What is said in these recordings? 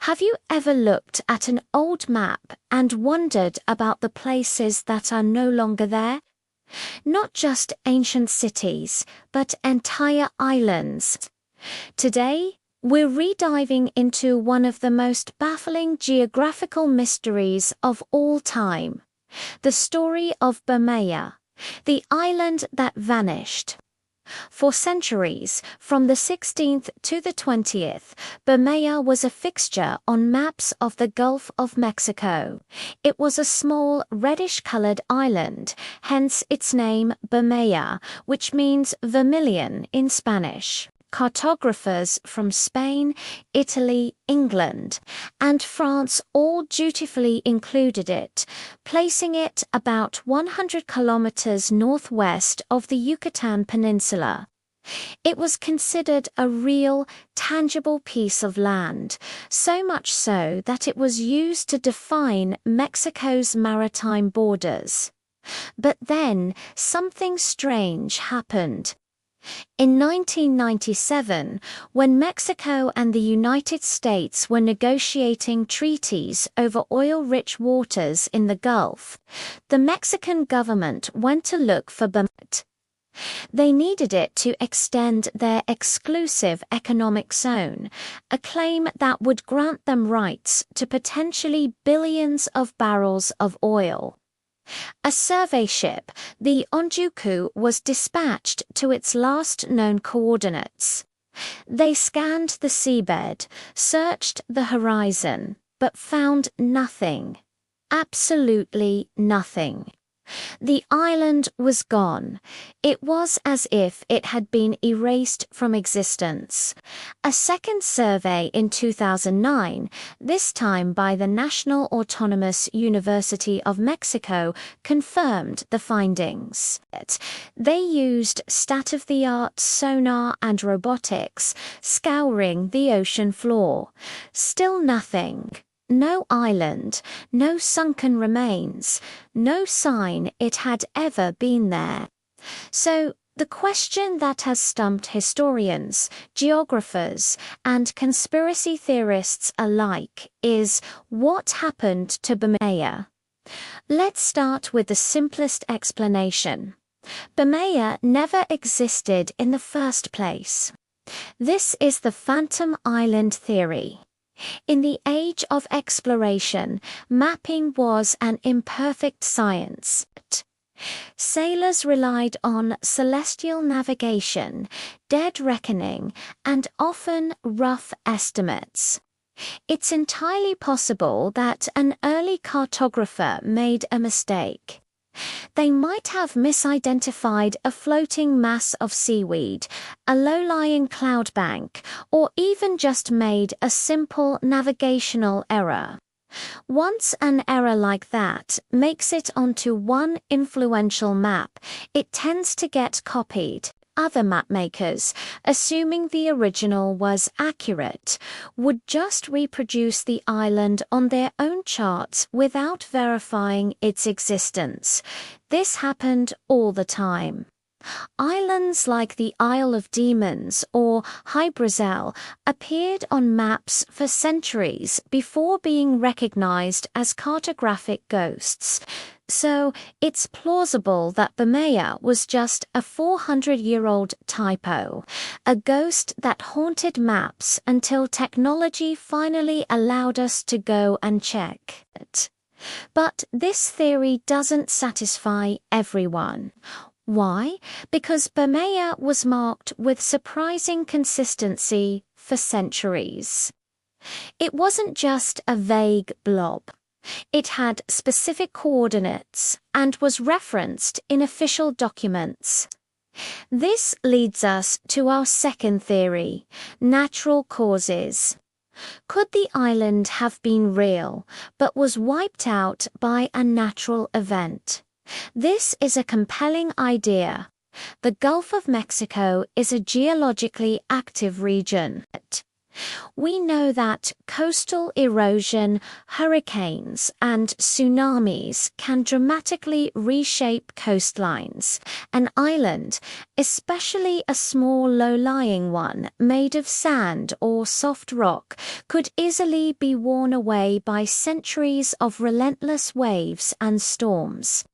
Have you ever looked at an old map and wondered about the places that are no longer there? Not just ancient cities, but entire islands. Today, we're rediving into one of the most baffling geographical mysteries of all time. The story of Bermeja, the island that vanished. For centuries, from the 16th to the 20th, Bermeja was a fixture on maps of the Gulf of Mexico. It was a small, reddish-colored island, hence its name Bermeja, which means vermilion in Spanish. Cartographers from Spain, Italy, England, and France all dutifully included it, placing it about 100 kilometers northwest of the Yucatan Peninsula. It was considered a real, tangible piece of land, so much so that it was used to define Mexico's maritime borders. But then, something strange happened. In 1997, when Mexico and the United States were negotiating treaties over oil-rich waters in the Gulf, the Mexican government went to look for Bermeja. They needed it to extend their exclusive economic zone, a claim that would grant them rights to potentially billions of barrels of oil. A survey ship, the Onjuku, was dispatched to its last known coordinates. They scanned the seabed, searched the horizon, but found nothing. Absolutely nothing. The island was gone. It was as if it had been erased from existence. A second survey in 2009, this time by the National Autonomous University of Mexico, confirmed the findings. They used state-of-the-art sonar and robotics, scouring the ocean floor. Still nothing. No island, no sunken remains, no sign it had ever been there. So, the question that has stumped historians, geographers, and conspiracy theorists alike is, what happened to Bermeja? Let's start with the simplest explanation. Bermeja never existed in the first place. This is the Phantom Island theory. In the age of exploration, mapping was an imperfect science. Sailors relied on celestial navigation, dead reckoning, and often rough estimates. It's entirely possible that an early cartographer made a mistake. They might have misidentified a floating mass of seaweed, a low-lying cloud bank, or even just made a simple navigational error. Once an error like that makes it onto one influential map, it tends to get copied. Other mapmakers, assuming the original was accurate, would just reproduce the island on their own charts without verifying its existence. This happened all the time. Islands like the Isle of Demons or Hy-Brasil appeared on maps for centuries before being recognized as cartographic ghosts. So, it's plausible that Bermeja was just a 400-year-old typo, a ghost that haunted maps until technology finally allowed us to go and check it. But this theory doesn't satisfy everyone. Why? Because Bermeja was marked with surprising consistency for centuries. It wasn't just a vague blob. It had specific coordinates and was referenced in official documents. This leads us to our second theory, natural causes. Could the island have been real, but was wiped out by a natural event? This is a compelling idea. The Gulf of Mexico is a geologically active region. We know that coastal erosion, hurricanes, and tsunamis can dramatically reshape coastlines. An island, especially a small low-lying one made of sand or soft rock, could easily be worn away by centuries of relentless waves and storms.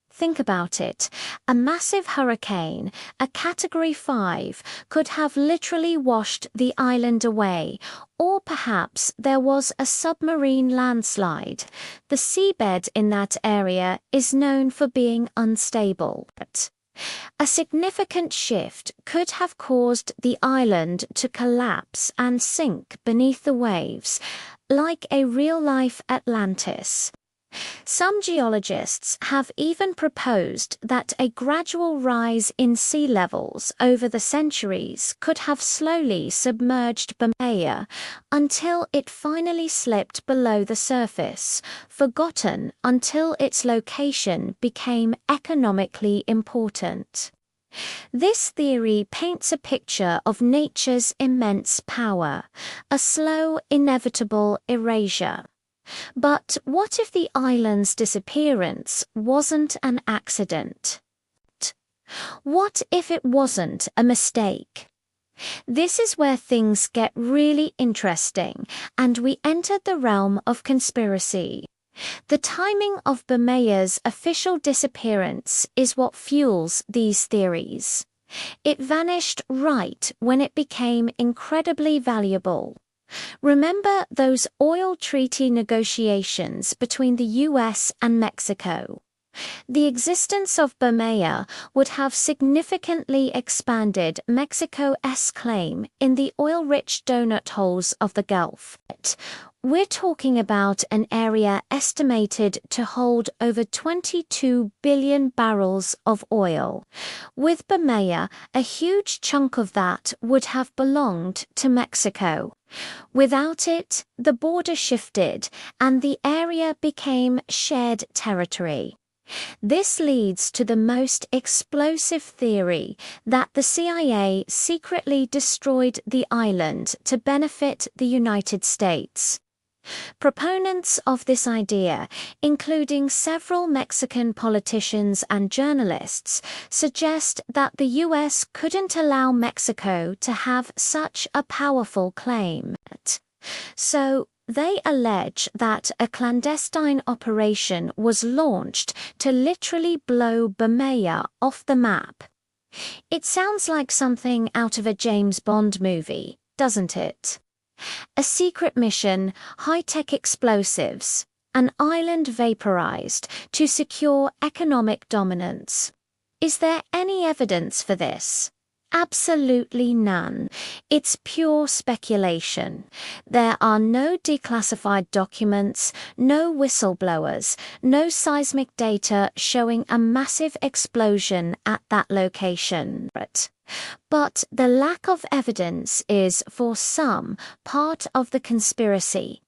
Think about it. A massive hurricane, a Category 5, could have literally washed the island away, or perhaps there was a submarine landslide. The seabed in that area is known for being unstable. A significant shift could have caused the island to collapse and sink beneath the waves, like a real-life Atlantis. Some geologists have even proposed that a gradual rise in sea levels over the centuries could have slowly submerged Bermeja until it finally slipped below the surface, forgotten until its location became economically important. This theory paints a picture of nature's immense power, a slow, inevitable erasure. But what if the island's disappearance wasn't an accident? What if it wasn't a mistake? This is where things get really interesting, and we entered the realm of conspiracy. The timing of Bermeja's official disappearance is what fuels these theories. It vanished right when it became incredibly valuable. Remember those oil treaty negotiations between the US and Mexico? The existence of Bermeja would have significantly expanded Mexico's claim in the oil-rich donut holes of the Gulf. We're talking about an area estimated to hold over 22 billion barrels of oil. With Bermeja, a huge chunk of that would have belonged to Mexico. Without it, the border shifted and the area became shared territory. This leads to the most explosive theory that the CIA secretly destroyed the island to benefit the United States. Proponents of this idea, including several Mexican politicians and journalists, suggest that the US couldn't allow Mexico to have such a powerful claim. So, they allege that a clandestine operation was launched to literally blow Bermeja off the map. It sounds like something out of a James Bond movie, doesn't it? A secret mission, high-tech explosives, an island vaporized to secure economic dominance. Is there any evidence for this? Absolutely none. It's pure speculation. There are no declassified documents, no whistleblowers, no seismic data showing a massive explosion at that location. But the lack of evidence is, for some, part of the conspiracy.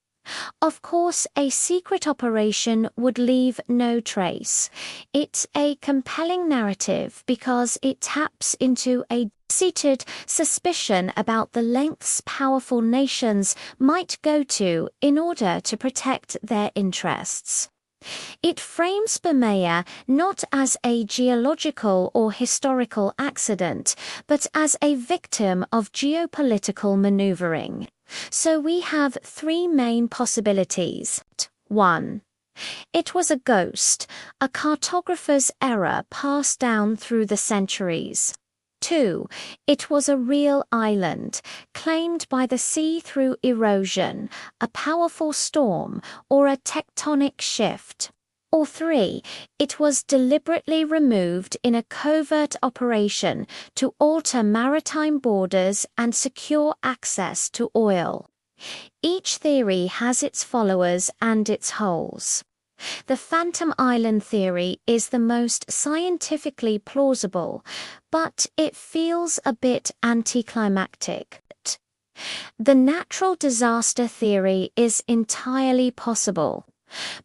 Of course, a secret operation would leave no trace. It's a compelling narrative because it taps into a seated suspicion about the lengths powerful nations might go to in order to protect their interests. It frames Bermeja not as a geological or historical accident, but as a victim of geopolitical maneuvering. So we have three main possibilities. 1. It was a ghost, a cartographer's error passed down through the centuries. 2. It was a real island, claimed by the sea through erosion, a powerful storm, or a tectonic shift. Or 3. It was deliberately removed in a covert operation to alter maritime borders and secure access to oil. Each theory has its followers and its holes. The Phantom Island theory is the most scientifically plausible, but it feels a bit anticlimactic. The natural disaster theory is entirely possible,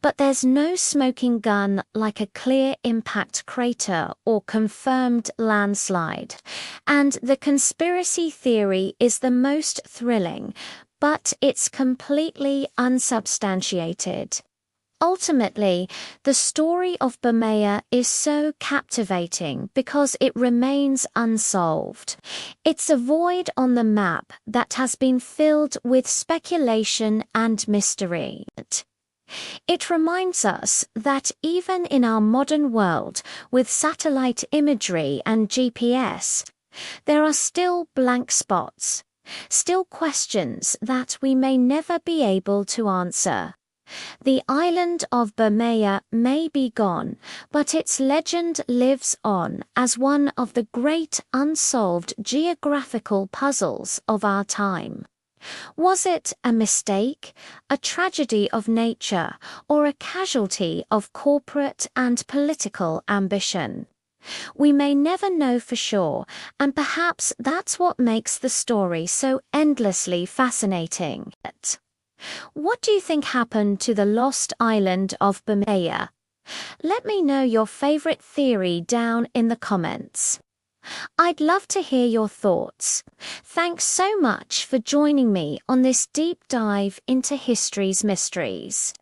but there's no smoking gun like a clear impact crater or confirmed landslide. And the conspiracy theory is the most thrilling, but it's completely unsubstantiated. Ultimately, the story of Bermeja is so captivating because it remains unsolved. It's a void on the map that has been filled with speculation and mystery. It reminds us that even in our modern world, with satellite imagery and GPS, there are still blank spots, still questions that we may never be able to answer. The island of Bermeja may be gone, but its legend lives on as one of the great unsolved geographical puzzles of our time. Was it a mistake, a tragedy of nature, or a casualty of corporate and political ambition? We may never know for sure, and perhaps that's what makes the story so endlessly fascinating. What do you think happened to the lost island of Bermeja? Let me know your favorite theory down in the comments. I'd love to hear your thoughts. Thanks so much for joining me on this deep dive into history's mysteries.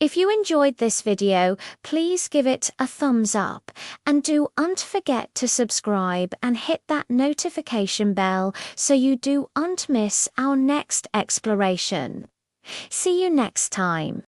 If you enjoyed this video, please give it a thumbs up and don't forget to subscribe and hit that notification bell so you don't miss our next exploration. See you next time.